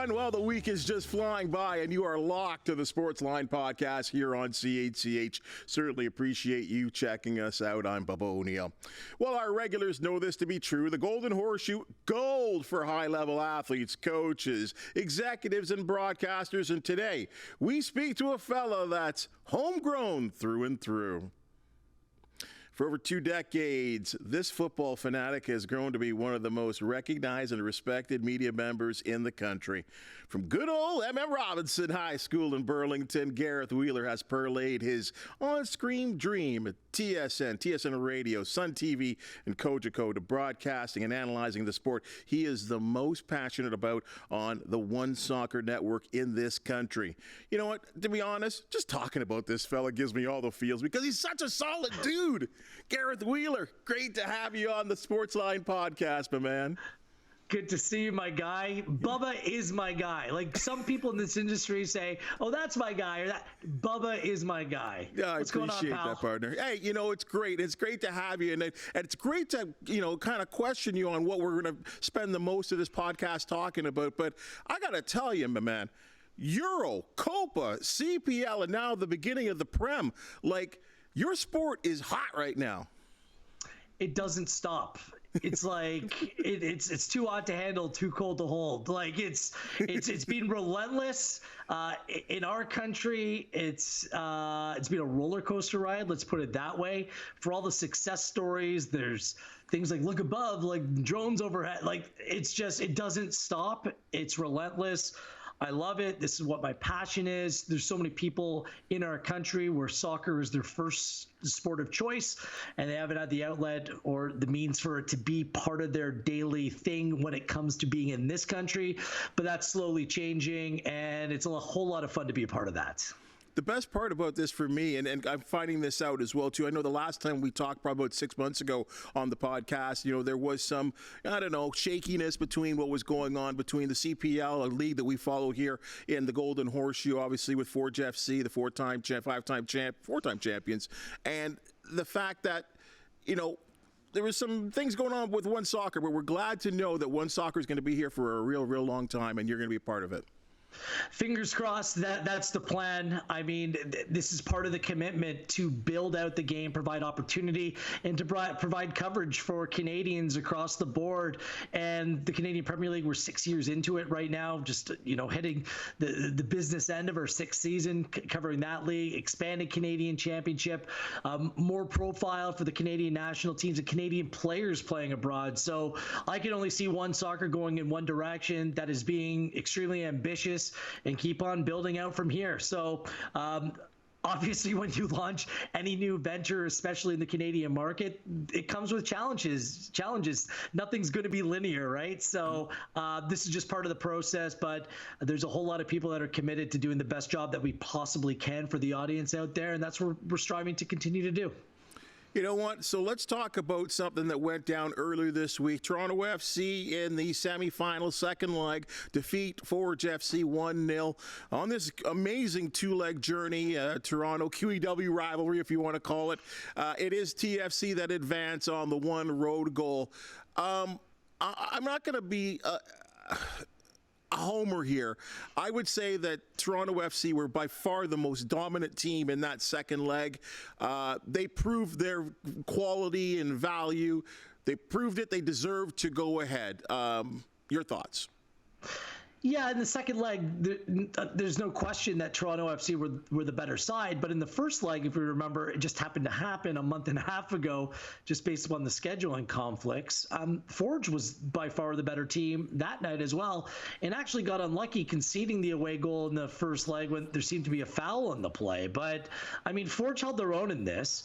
everyone. Well, the week is just flying by, and you are locked to the Sportsline Podcast here on CHCH. Certainly appreciate you checking us out. I'm Bubba O'Neill. Well, our regulars know this to be true. The Golden Horseshoe, gold for high-level athletes, coaches, executives, and broadcasters. And today, we speak to a fella that's homegrown through and through. For over 2 decades, this football fanatic has grown to be one of the most recognized and respected media members in the country. From good old M.M. Robinson High School in Burlington, Gareth Wheeler has parlayed his on-screen dream at TSN Radio, Sun TV, and Cogeco to broadcasting and analyzing the sport he is the most passionate about on the OneSoccer network in this country. You know what? To be honest, just talking about this fella gives me all the feels because he's such a solid dude. Gareth Wheeler, great to have you on the Sportsline Podcast, my man. Good to see you, my guy. Bubba is my guy. Like some people in this industry say, oh, that's my guy, or that. Bubba is my guy. Yeah, What's I appreciate that, partner. Hey, you know, it's great. It's great to have you. And it's great to, you know, kind of question you on what we're going to spend the most of this podcast talking about. But I got to tell you, my man, Euro, Copa, CPL, and now the beginning of the Prem, like, your sport is hot right now. It doesn't stop. It's like it's too hot to handle, too cold to hold. Like it's been relentless in our country. It's been a roller coaster ride. Let's put it that way. For all the success stories, there's things like look above, like drones overhead. Like it doesn't stop. It's relentless. I love it. This is what my passion is. There's so many people in our country where soccer is their first sport of choice, and they haven't had the outlet or the means for it to be part of their daily thing when it comes to being in this country. But that's slowly changing, and it's a whole lot of fun to be a part of that. The best part about this for me, and I'm finding this out as well, too, I know the last time we talked probably about 6 months ago on the podcast, you know, there was some, I don't know, shakiness between what was going on between the CPL, a league that we follow here, and the Golden Horseshoe, obviously with Forge FC, the four-time champions, and the fact that, you know, there was some things going on with OneSoccer, but we're glad to know that OneSoccer is going to be here for a real long time, and you're going to be a part of it. Fingers crossed that's the plan. I mean, this is part of the commitment to build out the game, provide opportunity, and to provide coverage for Canadians across the board. And the Canadian Premier League, we're 6 years into it right now, just, you know, hitting the business end of our 6th season, covering that league, expanding Canadian Championship, more profile for the Canadian national teams and Canadian players playing abroad. So I can only see OneSoccer going in one direction, that is being extremely ambitious and keep on building out from here. So obviously when you launch any new venture, especially in the Canadian market, it comes with challenges. Nothing's going to be linear, right? So this is just part of the process, but there's a whole lot of people that are committed to doing the best job that we possibly can for the audience out there, and that's what we're striving to continue to do. You know what? So let's talk about something that went down earlier this week. Toronto FC in the semifinal second leg defeat Forge FC 1-0 on this amazing 2-leg journey. Toronto QEW rivalry, if you want to call it. It is TFC that advance on the one road goal. I'm not going to be a homer here. I would say that Toronto FC were by far the most dominant team in that second leg. They proved their quality and value. They proved it. They deserved to go ahead. Your thoughts? Yeah, in the second leg, there's no question that Toronto FC were the better side. But in the first leg, if we remember, it just happened to happen a month and a half ago, just based upon the scheduling conflicts. Forge was by far the better team that night as well, and actually got unlucky conceding the away goal in the first leg when there seemed to be a foul on the play. But, I mean, Forge held their own in this.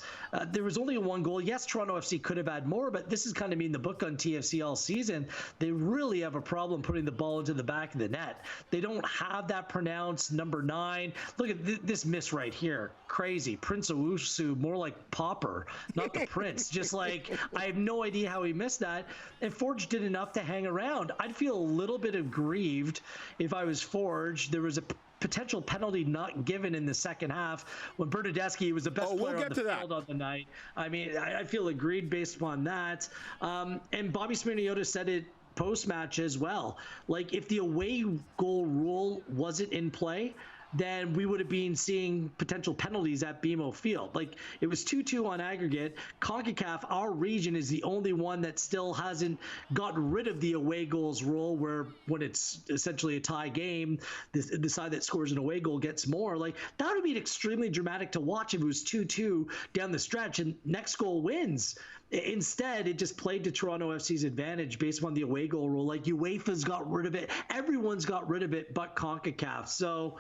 There was only a one goal. Yes, Toronto FC could have had more, but this is kind of been the book on TFC all season. They really have a problem putting the ball into the back of the net. They don't have that pronounced number 9. Look at this miss right here. Crazy. Prince Owusu, more like Popper, not the Prince. Just like, I have no idea how he missed that. And Forge did enough to hang around. I'd feel a little bit aggrieved if I was Forge. There was a potential penalty not given in the second half when Bernadeschi was the best player on the field on the night. I mean, I feel aggrieved based upon that. And Bobby Smirniota said it post-match as well. Like, if the away goal rule wasn't in play, then we would have been seeing potential penalties at BMO Field. Like, it was 2-2 on aggregate. CONCACAF, our region, is the only one that still hasn't gotten rid of the away goals rule, where when it's essentially a tie game, the side that scores an away goal gets more. Like, that would be extremely dramatic to watch if it was 2-2 down the stretch and next goal wins. Instead, it just played to Toronto FC's advantage based on the away goal rule. Like, UEFA's got rid of it. Everyone's got rid of it but CONCACAF. So,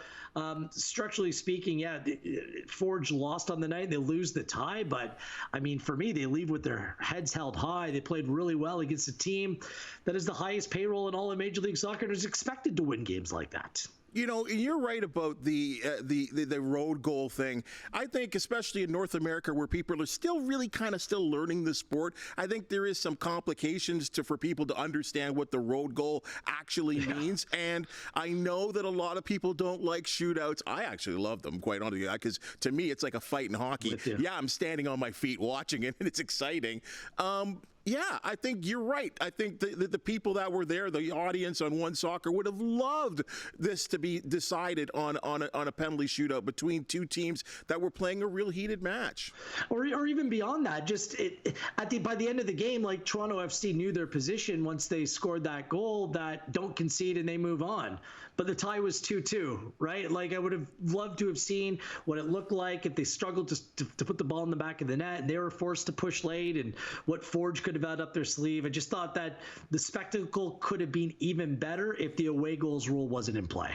structurally speaking, yeah, Forge lost on the night. They lose the tie. But, I mean, for me, they leave with their heads held high. They played really well against a team that is the highest payroll in all of Major League Soccer and is expected to win games like that. You know, you're right about the road goal thing. I think, especially in North America, where people are still really kind of still learning the sport, I think there is some complications for people to understand what the road goal actually means. And I know that a lot of people don't like shootouts. I actually love them, quite honestly, because to me, it's like a fight in hockey. Yeah, I'm standing on my feet watching it, and it's exciting. Yeah, I think you're right. I think the people that were there, the audience on OneSoccer, would have loved this to be decided on a penalty shootout between two teams that were playing a real heated match. Or even beyond that, by the end of the game, like, Toronto FC knew their position once they scored that goal, that don't concede and they move on. But the tie was 2-2, right? Like, I would have loved to have seen what it looked like if they struggled to put the ball in the back of the net and they were forced to push late, and what Forge could have had up their sleeve. I just thought that the spectacle could have been even better if the away goals rule wasn't in play.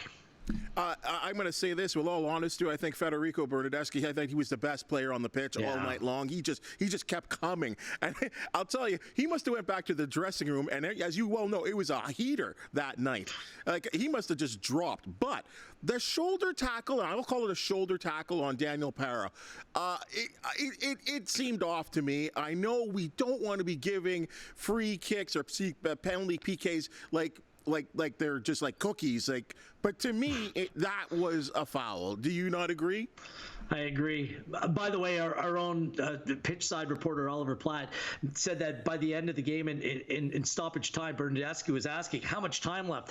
I'm going to say this with all honesty. I think Federico Bernardeschi, I think he was the best player on the pitch all night long. He just kept coming. And I'll tell you, he must have went back to the dressing room, and as you well know, it was a heater that night. Like, he must have just dropped. But the shoulder tackle, and I will call it a shoulder tackle on Daniel Parra, it seemed off to me. I know we don't want to be giving free kicks or penalty PKs like they're just like cookies, but to me that was a foul. Do you not agree? I agree. By the way, our own pitch side reporter, Oliver Platt, said that by the end of the game in stoppage time, Bernardeschi was asking, how much time left?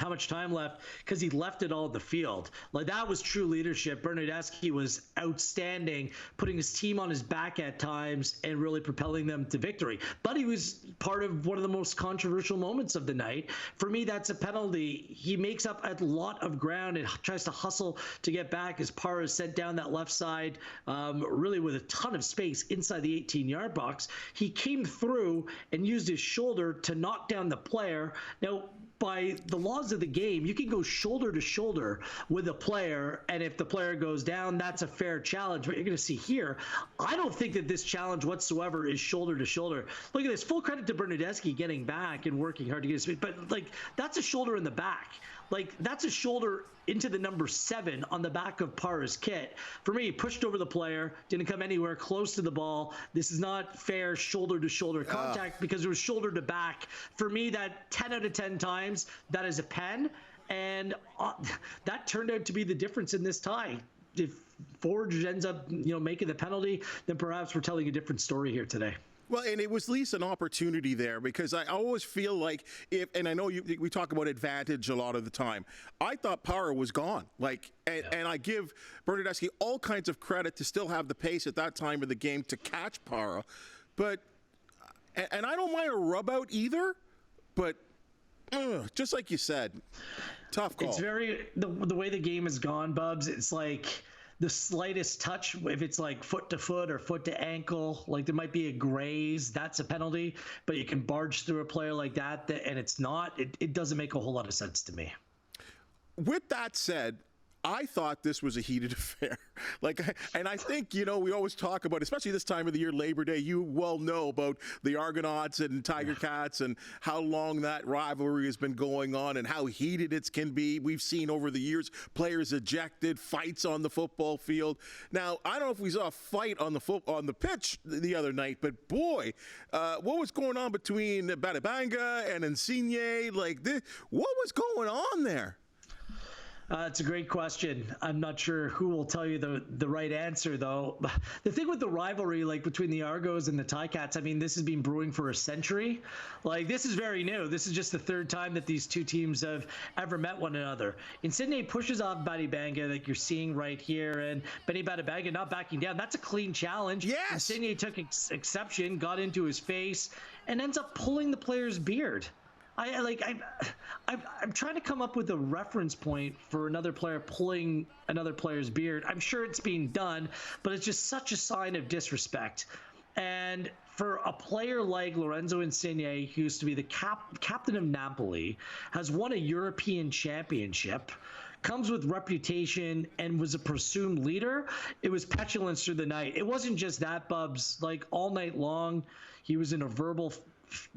Because he left it all in the field. Like, that was true leadership. Bernardeschi was outstanding, putting his team on his back at times and really propelling them to victory. But he was part of one of the most controversial moments of the night. For me, that's a penalty. He makes up a lot of ground and tries to hustle to get back as Parra is sent down that left side, really with a ton of space inside the 18-yard box. He came through and used his shoulder to knock down the player. Now, by the laws of the game, you can go shoulder to shoulder with a player, and if the player goes down, that's a fair challenge. What you're going to see here, I don't think that this challenge whatsoever is shoulder to shoulder. Look at this. Full credit to Bernardeschi getting back and working hard to get his feet, but, like, that's a shoulder in the back. Like, that's a shoulder into the number 7 on the back of Parra's kit. For me, he pushed over the player, didn't come anywhere close to the ball. This is not fair shoulder-to-shoulder contact because it was shoulder to back. For me, that 10 out of 10 times, that is a pen, and that turned out to be the difference in this tie. If Forge ends up, making the penalty, then perhaps we're telling a different story here today. Well, and it was at least an opportunity there, because I always feel like and I know we talk about advantage a lot of the time. I thought Parra was gone. And I give Bernardeschi all kinds of credit to still have the pace at that time of the game to catch Parra. But, and I don't mind a rub out either, but just like you said, tough call. It's the way the game has gone, Bubs, it's like the slightest touch, if it's like foot to foot or foot to ankle, like there might be a graze, that's a penalty, but you can barge through a player like that and it's not, it doesn't make a whole lot of sense to me. With that said, I thought this was a heated affair. And I think, we always talk about, especially this time of the year, Labor Day, you well know about the Argonauts and Tiger Cats and how long that rivalry has been going on and how heated it can be. We've seen over the years players ejected, fights on the football field. Now, I don't know if we saw a fight on the pitch the other night, but boy, what was going on between Badabanga and Insigne? What was going on there? It's a great question. I'm not sure who will tell you the right answer, though. The thing with the rivalry, like between the Argos and the Ticats, I mean, this has been brewing for a century. Like, this is very new. This is just the third time that these two teams have ever met one another. Insigne pushes off Badibanga, like you're seeing right here, and Benny Badibanga not backing down. That's a clean challenge. Yes. Insigne took exception, got into his face, and ends up pulling the player's beard. I'm trying to come up with a reference point for another player pulling another player's beard. I'm sure it's being done, but it's just such a sign of disrespect. And for a player like Lorenzo Insigne, who used to be the captain of Napoli, has won a European championship, comes with reputation, and was a presumed leader, it was petulance through the night. It wasn't just that, Bubs. Like, all night long, he was in a verbal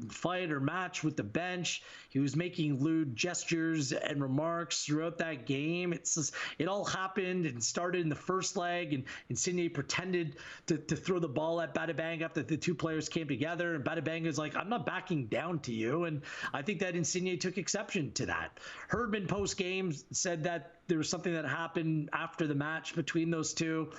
fight or match with the bench. He was making lewd gestures and remarks throughout that game. It all happened and started in the first leg, and Insigne pretended to throw the ball at Badibanga after the two players came together, and Badibanga's like, I'm not backing down to you. And I think that Insigne took exception to that. Herdman post-game said that there was something that happened after the match between those two.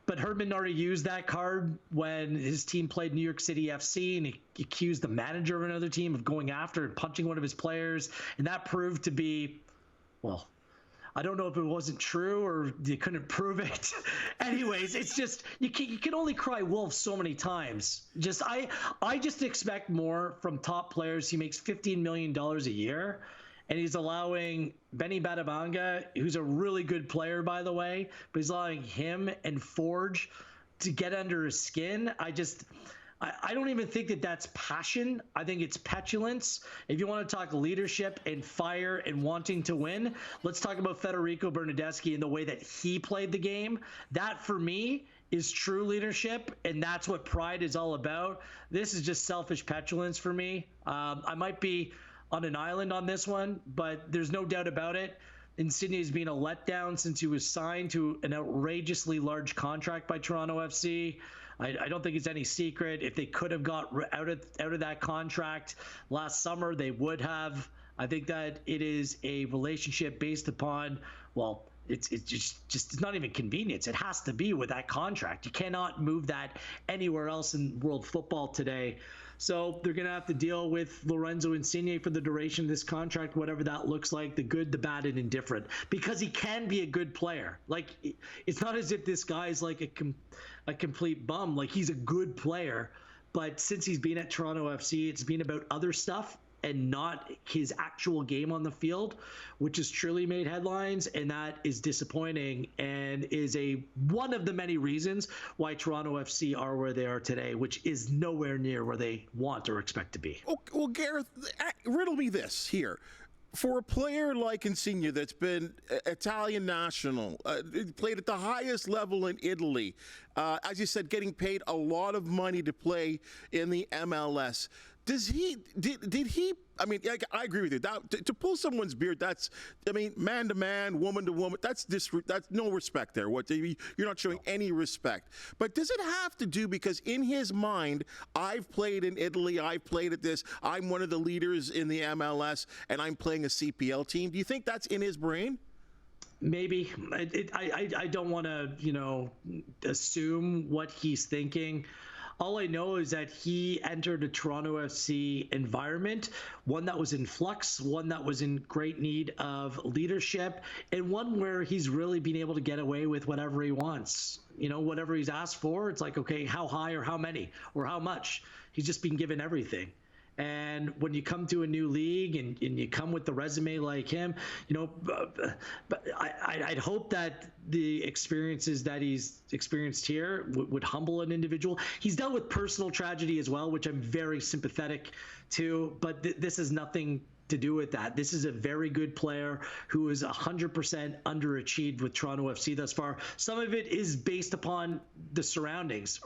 But Herdman already used that card when his team played New York City FC, and he accused the manager of another team of going after and punching one of his players. And that proved to be, well, I don't know if it wasn't true or you couldn't prove it. Anyways, it's just, you can only cry wolf so many times. I just expect more from top players. He makes $15 million a year. And he's allowing Benny Badibanga, who's a really good player, by the way, but he's allowing him and Forge to get under his skin. I don't even think that that's passion. I think it's petulance. If you want to talk leadership and fire and wanting to win, let's talk about Federico Bernardeschi and the way that he played the game. That, for me, is true leadership, and that's what pride is all about. This is just selfish petulance for me. I might be on an island on this one, but there's no doubt about it. Insigne has been a letdown since he was signed to an outrageously large contract by Toronto FC. I don't think it's any secret. If they could have got out of that contract last summer, they would have. I think that it is a relationship based upon, well, it's just not even convenience. It has to be with that contract. You cannot move that anywhere else in world football today. So they're going to have to deal with Lorenzo Insigne for the duration of this contract, whatever that looks like, the good, the bad, and indifferent, because he can be a good player. Like, it's not as if this guy's like a complete bum. Like, he's a good player. But since he's been at Toronto FC, it's been about other stuff and not his actual game on the field, which has truly made headlines, and that is disappointing and is one of the many reasons why Toronto FC are where they are today, which is nowhere near where they want or expect to be. Well, Gareth, riddle me this here. For a player like Insigne that's been Italian national, played at the highest level in Italy, as you said, getting paid a lot of money to play in the MLS, did he? I mean, I agree with you. To pull someone's beard, man to man, woman to woman, that's no respect there. You're not showing any respect. But does it have to do because in his mind, I've played in Italy, I've played at this, I'm one of the leaders in the MLS, and I'm playing a CPL team? Do you think that's in his brain? Maybe. I don't want to, assume what he's thinking. All I know is that he entered a Toronto FC environment, one that was in flux, one that was in great need of leadership, and one where he's really been able to get away with whatever he wants. Whatever he's asked for, it's like, okay, how high or how many or how much? He's just been given everything. And when you come to a new league and you come with the resume like him, but I'd hope that the experiences that he's experienced here would humble an individual. He's dealt with personal tragedy as well, which I'm very sympathetic to, but this is nothing to do with that. This is a very good player who is 100% underachieved with Toronto FC thus far. Some of it is based upon the surroundings.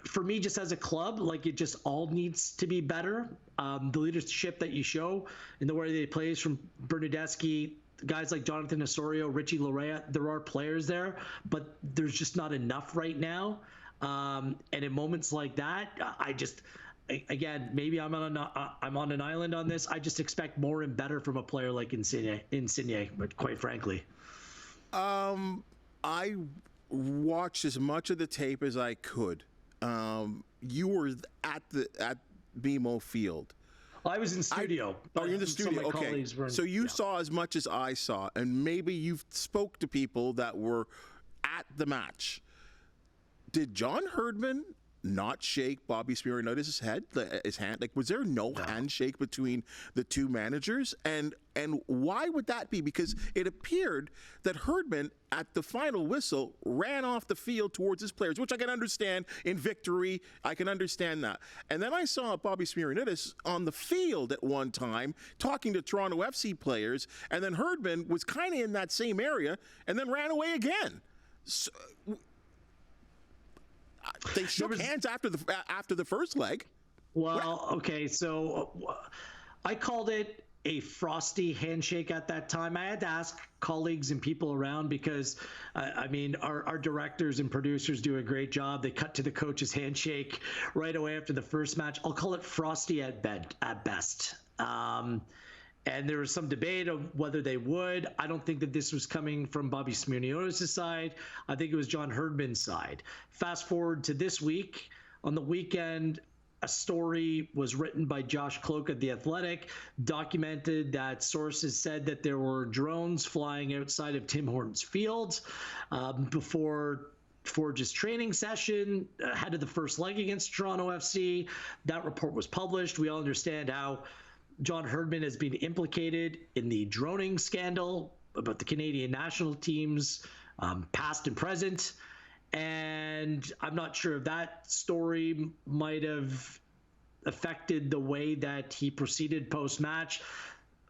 For me, just as a club, like, it just all needs to be better. The leadership that you show in the way they play from Bernardeschi, guys like Jonathan Osorio, Richie Larea, there are players there, but there's just not enough right now. And in moments like that, again, maybe I'm on an island on this. I just expect more and better from a player like Insigne, but quite frankly. I watched as much of the tape as I could. You were at BMO Field. I was in studio. You're in the studio. Okay. So you saw as much as I saw, and maybe you spoke to people that were at the match. Did John Herdman not shake Bobby Smirniotis' hand? Like, was there no handshake between the two managers? And why would that be? Because it appeared that Herdman, at the final whistle, ran off the field towards his players, which I can understand in victory. I can understand that. And then I saw Bobby Smirniotis on the field at one time talking to Toronto FC players, and then Herdman was kind of in that same area and then ran away again. So, they shook hands after the first leg. Well, okay, so I called it a frosty handshake at that time. I had to ask colleagues and people around because, I mean, our directors and producers do a great job. They cut to the coach's handshake right away after the first match. I'll call it frosty at best. And there was some debate of whether they would. I don't think that this was coming from Bobby Smirniotis' side. I think it was John Herdman's side. Fast forward to this week. On the weekend, a story was written by Josh Cloke at The Athletic, documented that sources said that there were drones flying outside of Tim Hortons Field before Forge's training session ahead of the first leg against Toronto FC. That report was published. We all understand how John Herdman has been implicated in the droning scandal about the Canadian national teams, past and present. And I'm not sure if that story might have affected the way that he proceeded post-match.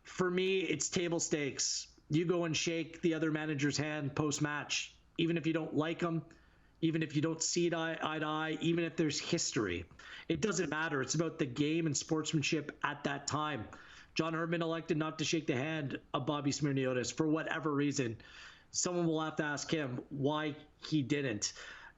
For me, it's table stakes. You go and shake the other manager's hand post-match, even if you don't like him, even if you don't see it eye to eye, even if there's history. It doesn't matter. It's about the game and sportsmanship at that time. John Herdman elected not to shake the hand of Bobby Smirniotis for whatever reason. Someone will have to ask him why he didn't.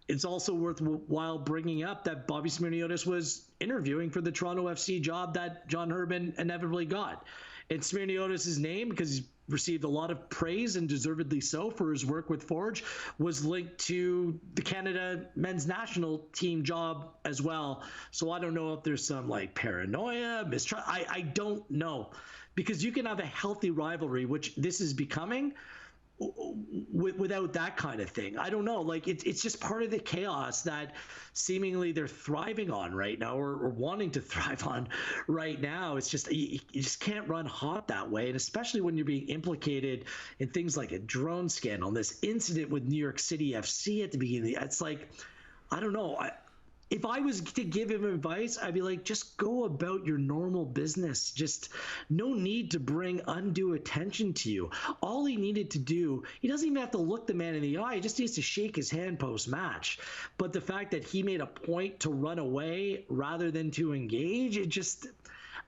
It's also worthwhile bringing up that Bobby Smirniotis was interviewing for the Toronto FC job that John Herdman inevitably got. And Smirniotis' name, because he's received a lot of praise and deservedly so for his work with Forge, was linked to the Canada men's national team job as well. So I don't know if there's some like paranoia, mistrust. I don't know, because you can have a healthy rivalry, which this is becoming, without that kind of thing. I don't know. Like it's just part of the chaos that seemingly they're thriving on right now, or wanting to thrive on right now. It's just you just can't run hot that way, and especially when you're being implicated in things like a drone scandal, and this incident with New York City FC at the beginning. It's like, I don't know. If I was to give him advice, I'd be like, just go about your normal business. Just no need to bring undue attention to you. All he needed to do, he doesn't even have to look the man in the eye. He just needs to shake his hand post-match. But the fact that he made a point to run away rather than to engage, it just,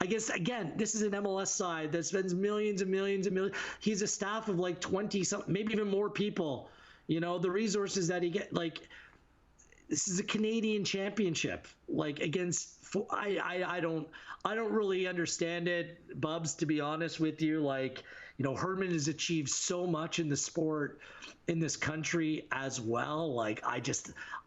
I guess, again, this is an MLS side that spends millions and millions and millions. He's a staff of like 20, maybe even more people. You know, the resources that he get, like, this is a Canadian championship, like against. I don't really understand it, Bubs. To be honest with you, like, you know, Herdman has achieved so much in the sport in this country as well. Like, I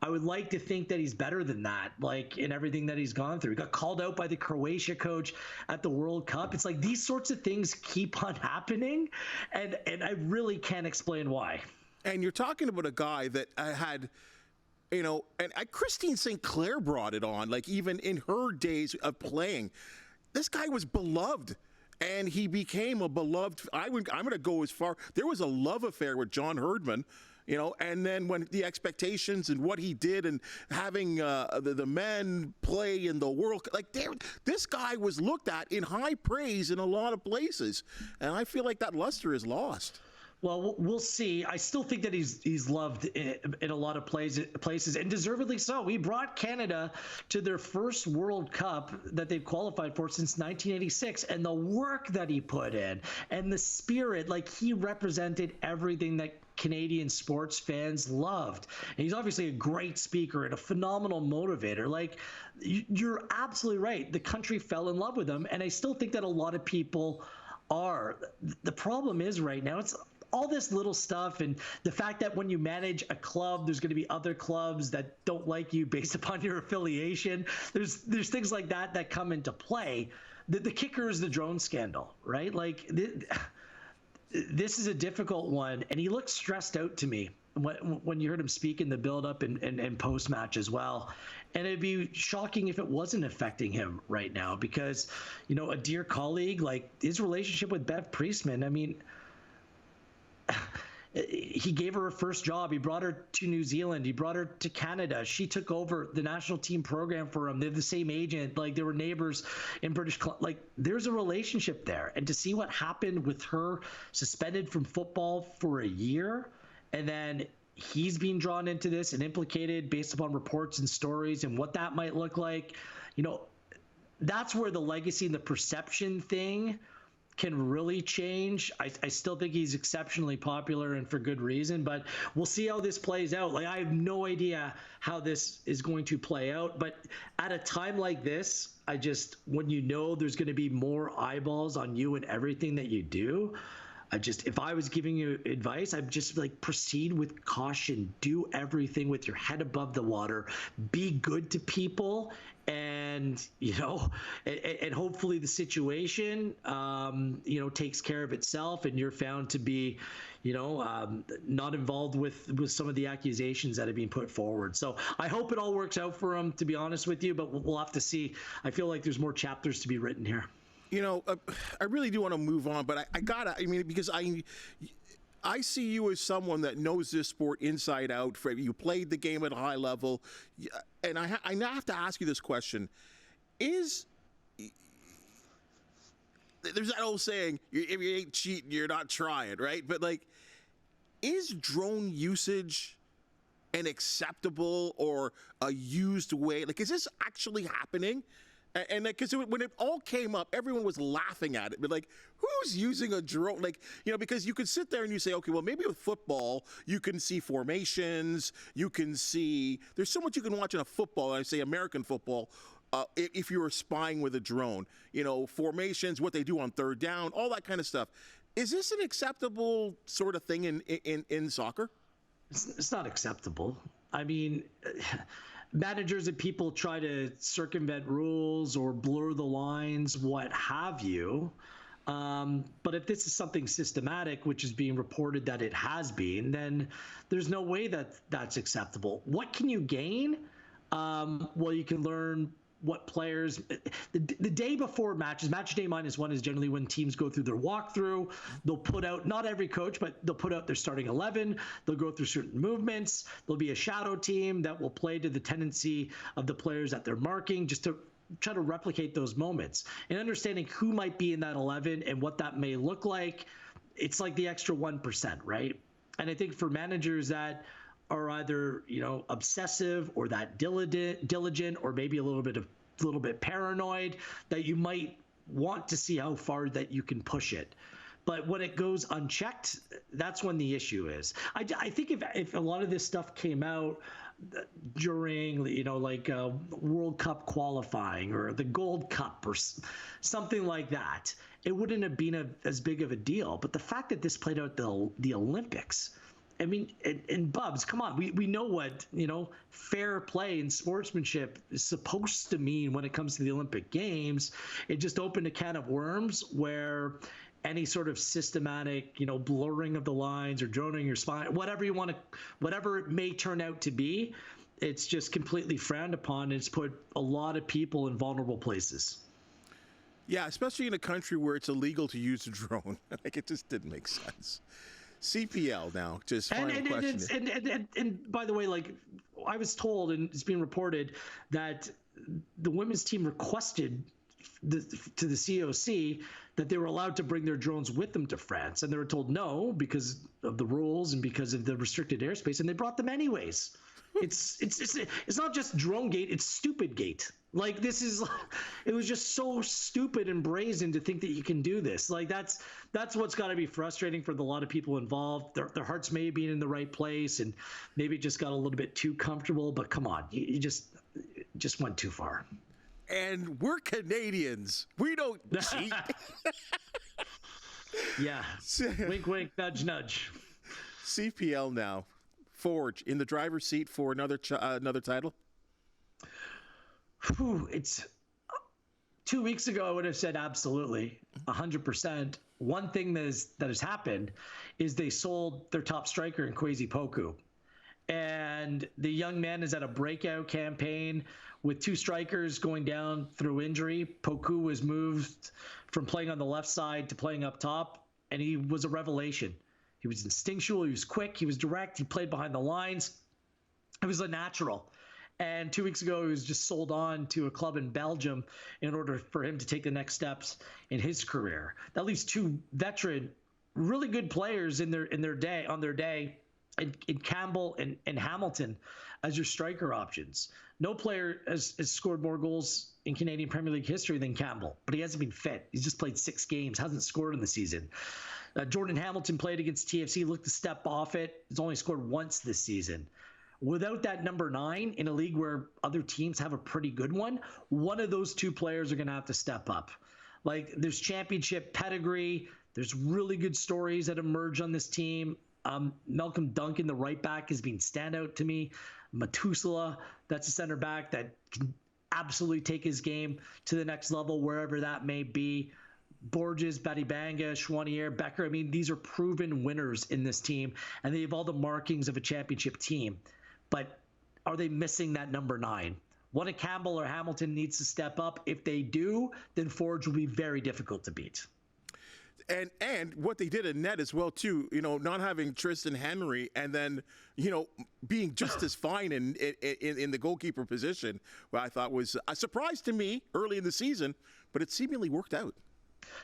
would like to think that he's better than that. Like, in everything that he's gone through, he got called out by the Croatia coach at the World Cup. It's like these sorts of things keep on happening, and I really can't explain why. And you're talking about a guy that had. You know, and Christine St. Clair brought it on, like even in her days of playing. This guy was beloved, and he became a beloved. I'm going to go as far. There was a love affair with John Herdman, you know, and then when the expectations and what he did and having the men play in the World Cup, like this guy was looked at in high praise in a lot of places. And I feel like that luster is lost. Well, we'll see. I still think that he's loved in a lot of places, and deservedly so. He brought Canada to their first World Cup that they've qualified for since 1986, and the work that he put in and the spirit, like he represented everything that Canadian sports fans loved. And he's obviously a great speaker and a phenomenal motivator. Like, you're absolutely right. The country fell in love with him, and I still think that a lot of people are. The problem is right now, it's all this little stuff, and the fact that when you manage a club, there's going to be other clubs that don't like you based upon your affiliation. There's things like that come into play. The kicker is the drone scandal, right? Like, this is a difficult one, and he looked stressed out to me when you heard him speak in the build-up and post-match as well. And it'd be shocking if it wasn't affecting him right now, because, you know, a dear colleague, like his relationship with Bev Priestman, I mean, he gave her her first job. He brought her to New Zealand. He brought her to Canada. She took over the national team program for him. They're the same agent. Like, they were neighbors in British Columbia. Like, there's a relationship there. And to see what happened with her suspended from football for a year, and then he's being drawn into this and implicated based upon reports and stories and what that might look like, you know, that's where the legacy and the perception thing can really change. I still think he's exceptionally popular, and for good reason, but we'll see how this plays out. Like, I have no idea how this is going to play out, but at a time like this, when you know there's going to be more eyeballs on you and everything that you do, if I was giving you advice, I'd just like proceed with caution, do everything with your head above the water, be good to people, and, you know, and hopefully the situation, you know, takes care of itself, and you're found to be, you know, not involved with some of the accusations that have been put forward. So I hope it all works out for him, to be honest with you, but we'll have to see. I feel like there's more chapters to be written here. You know, I really do want to move on, but because I see you as someone that knows this sport inside out. You played the game at a high level, and I have to ask you this question: there's that old saying, if you ain't cheating, you're not trying, right? But, like, is drone usage an acceptable or a used way? Like, is this actually happening? And because when it all came up, everyone was laughing at it. But, like, who's using a drone? Like, you know, because you could sit there and you say, okay, well, maybe with football, you can see formations. You can see, there's so much you can watch in a football, I say American football, if you were spying with a drone. You know, formations, what they do on third down, all that kind of stuff. Is this an acceptable sort of thing in soccer? It's not acceptable. I mean, managers and people try to circumvent rules or blur the lines, what have you. But if this is something systematic, which is being reported that it has been, then there's no way that that's acceptable. What can you gain? Well, you can learn what players the day before matches. Match day -1 is generally when teams go through their walkthrough. They'll put out, not every coach, but they'll put out their starting 11. They'll go through certain movements. There'll be a shadow team that will play to the tendency of the players that they're marking, just to try to replicate those moments. And understanding who might be in that 11 and what that may look like, it's like the extra 1%, right? And I think for managers that are either, you know, obsessive or that diligent, or maybe a little bit paranoid, that you might want to see how far that you can push it. But when it goes unchecked, that's when the issue is. I think if a lot of this stuff came out during, you know, like World Cup qualifying or the Gold Cup or something like that, it wouldn't have been as big of a deal. But the fact that this played out the Olympics, I mean, and Bubs, come on, we know what, you know, fair play and sportsmanship is supposed to mean when it comes to the Olympic Games. It just opened a can of worms where any sort of systematic, you know, blurring of the lines or droning your spine, whatever it may turn out to be, it's just completely frowned upon. It's put a lot of people in vulnerable places. Yeah, especially in a country where it's illegal to use a drone. Like, it just didn't make sense. CPL now, just final question. And by the way, like, I was told, and it's being reported, that the women's team requested to the COC that they were allowed to bring their drones with them to France, and they were told no because of the rules and because of the restricted airspace, and they brought them anyways. It's not just drone gate, it's stupid gate. Like it was just so stupid and brazen to think that you can do this. Like that's what's got to be frustrating for a lot of people involved. Their hearts may be in the right place, and maybe it just got a little bit too comfortable. But come on, you just went too far. And we're Canadians. We don't cheat. Yeah. Wink, wink, nudge, nudge. CPL now. Forge in the driver's seat for another title. It's 2 weeks ago, I would have said absolutely, 100%. One thing that has happened is they sold their top striker in Kwesi Poku. And the young man is at a breakout campaign with two strikers going down through injury. Poku was moved from playing on the left side to playing up top, and he was a revelation. He was instinctual, he was quick, he was direct, he played behind the lines. It was a natural. And 2 weeks ago, he was just sold on to a club in Belgium in order for him to take the next steps in his career. That leaves two veteran, really good players in their day, in Campbell and Hamilton as your striker options. No player has scored more goals in Canadian Premier League history than Campbell, but he hasn't been fit. He's just played 6 games, hasn't scored in the season. Jordan Hamilton played against TFC, looked to step off it. He's only scored once this season. Without that number 9 in a league where other teams have a pretty good one of those two players are going to have to step up. Like, there's championship pedigree. There's really good stories that emerge on this team. Malcolm Duncan, the right back, has been standout to me. Matusala, that's a center back that can absolutely take his game to the next level, wherever that may be. Borges, Batibanga, Chouanier, Becker. I mean, these are proven winners in this team, and they have all the markings of a championship team. But are they missing that number 9? One of Campbell or Hamilton needs to step up. If they do, then Forge will be very difficult to beat. And what they did in net as well too, not having Tristan Henry and then, being just as fine in the goalkeeper position, what I thought was a surprise to me early in the season, but it seemingly worked out.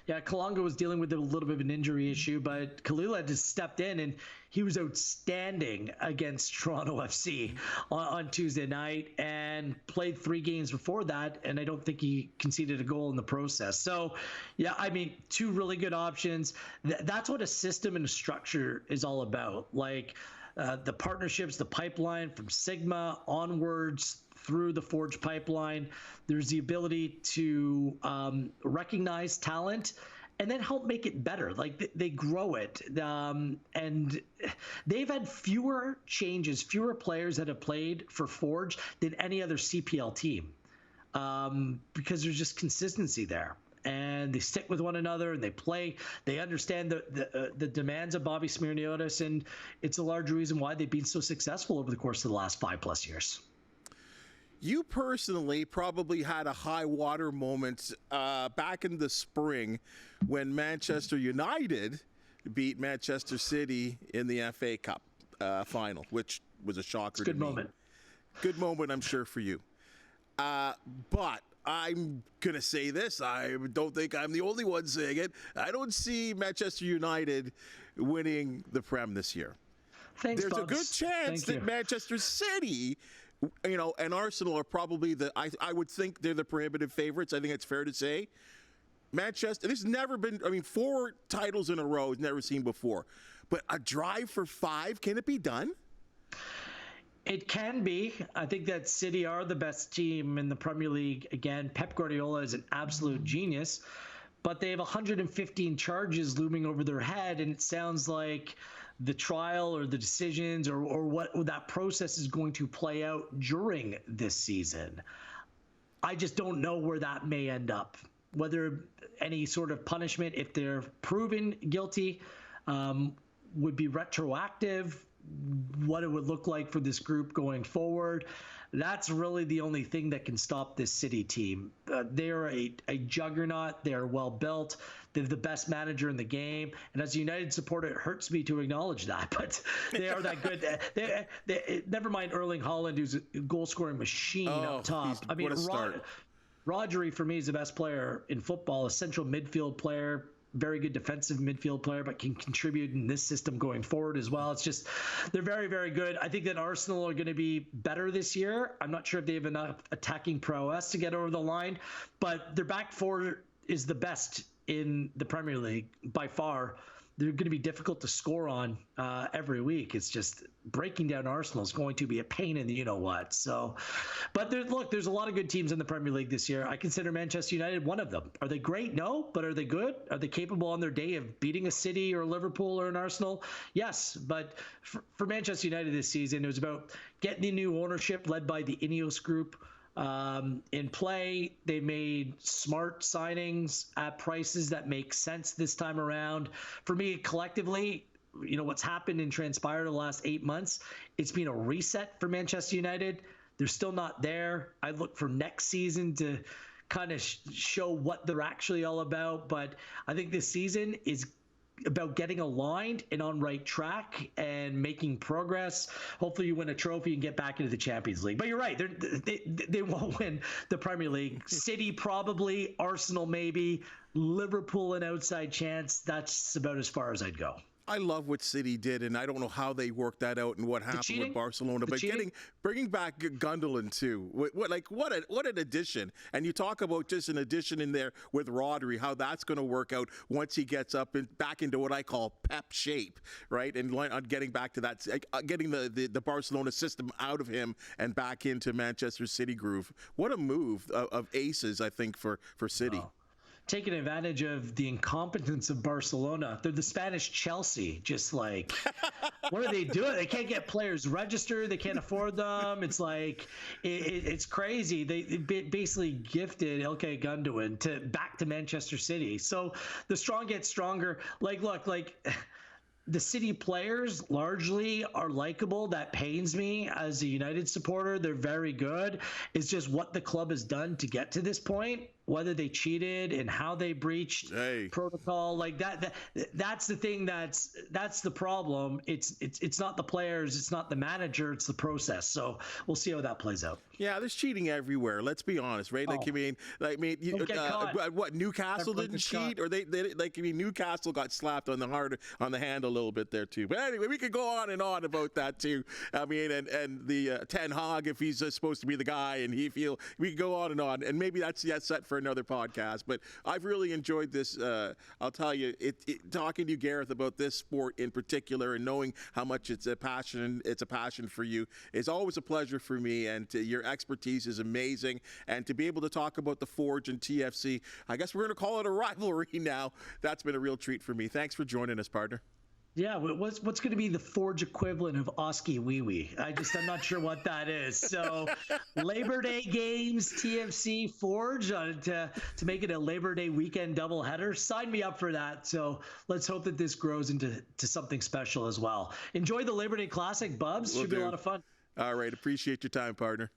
Yeah, Kalanga was dealing with a little bit of an injury issue, but Kalila just stepped in and he was outstanding against Toronto FC on Tuesday night and played 3 games before that, and I don't think he conceded a goal in the process. So, yeah, I mean, 2 really good options. That's what a system and a structure is all about. Like the partnerships, the pipeline from Sigma onwards through the Forge pipeline. There's the ability to recognize talent and then help make it better. Like they grow it. And they've had fewer changes, fewer players that have played for Forge than any other CPL team because there's just consistency there. And they stick with one another and they play. They understand the demands of Bobby Smirniotis, and it's a large reason why they've been so successful over the course of the last 5+ years. You personally probably had a high water moment back in the spring when Manchester United beat Manchester City in the FA Cup final, which was a shocker to me. Good moment. Good moment, I'm sure, for you. But I'm going to say this. I don't think I'm the only one saying it. I don't see Manchester United winning the Prem this year. Thanks, There's Bubs. a good chance that Manchester City, and Arsenal are probably I would think they're the prohibitive favorites. I think it's fair to say. Manchester, there's never been, 4 titles in a row is never seen before. But a drive for 5, can it be done? It can be. I think that City are the best team in the Premier League. Again, Pep Guardiola is an absolute genius, but they have 115 charges looming over their head, and it sounds like the trial or the decisions or what that process is going to play out during this season. I just don't know where that may end up. Whether any sort of punishment, if they're proven guilty, would be retroactive, what it would look like for this group going forward. That's really the only thing that can stop this City team. They're a juggernaut. They're well built. They're the best manager in the game. And as a United supporter, it hurts me to acknowledge that. But they are that good. Never mind Erling Haaland, who's a goal-scoring machine up top. What a start. Rodri, for me, is the best player in football, a central midfield player, very good defensive midfield player, but can contribute in this system going forward as well. It's just, they're very, very good. I think that Arsenal are going to be better this year. I'm not sure if they have enough attacking prowess to get over the line, but their back four is the best in the Premier League by far. They're going to be difficult to score on every week. It's just breaking down Arsenal is going to be a pain in the you-know-what. So, but there's a lot of good teams in the Premier League this year. I consider Manchester United one of them. Are they great? No. But are they good? Are they capable on their day of beating a City or a Liverpool or an Arsenal? Yes. But for Manchester United this season, it was about getting the new ownership led by the Ineos Group in play. They made smart signings at prices that make sense this time around. For me, collectively, what's happened and transpired in the last 8 months, it's been a reset for Manchester United. They're still not there. I look for next season to kind of show what they're actually all about. But I think this season is about getting aligned and on right track and making progress. Hopefully you win a trophy and get back into the Champions League. But you're right, they won't win the Premier League. City probably, Arsenal maybe, Liverpool an outside chance. That's about as far as I'd go. I love what City did, and I don't know how they worked that out and what happened with Barcelona. But bringing back Gundogan too, what an addition! And you talk about just an addition in there with Rodri, how that's going to work out once he gets up and back into what I call Pep shape, right? And on getting back to that, getting the Barcelona system out of him and back into Manchester City groove. What a move of aces, I think, for City. Wow. Taking advantage of the incompetence of Barcelona. They're the Spanish Chelsea. Just like, what are they doing? They can't get players registered. They can't afford them. It's like, it's crazy. They basically gifted Ilkay Gundogan back to Manchester City. So the strong get stronger. The City players largely are likable. That pains me as a United supporter. They're very good. It's just what the club has done to get to this point, whether they cheated and how they breached protocol like that. That's the thing. That's the problem. It's not the players. It's not the manager. It's the process. So we'll see how that plays out. Yeah, there's cheating everywhere. Let's be honest, right? What Newcastle didn't cheat, or they Newcastle got slapped on the hand a little bit there too. But anyway, we could go on and on about that too. I mean, and the Ten Hag, if he's supposed to be the guy, and we could go on, and maybe that's set for another podcast. But I've really enjoyed this. I'll tell you, talking to you, Gareth, about this sport in particular, and knowing how much it's a passion for you is always a pleasure for me. And your expertise is amazing. And to be able to talk about the Forge and TFC, I guess we're going to call it a rivalry now. That's been a real treat for me. Thanks for joining us, partner. Yeah, what's going to be the Forge equivalent of Oski Wee Wee? I'm not sure what that is. So Labor Day games, TFC, Forge, to make it a Labor Day weekend doubleheader. Sign me up for that. So let's hope that this grows into something special as well. Enjoy the Labor Day Classic, Bubs. Should be a lot of fun. All right. Appreciate your time, partner.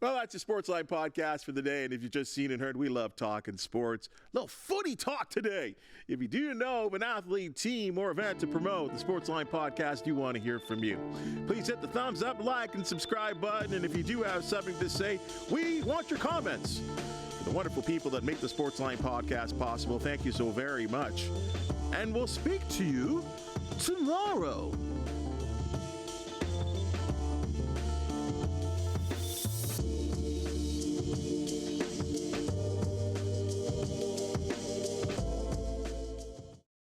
Well, that's your Sportsline podcast for the day. And if you've just seen and heard, we love talking sports. A little footy talk today. If you do know of an athlete, team, or event to promote, the Sportsline podcast, you want to hear from you. Please hit the thumbs up, like, and subscribe button. And if you do have something to say, we want your comments. For the wonderful people that make the Sportsline podcast possible, thank you so very much. And we'll speak to you tomorrow.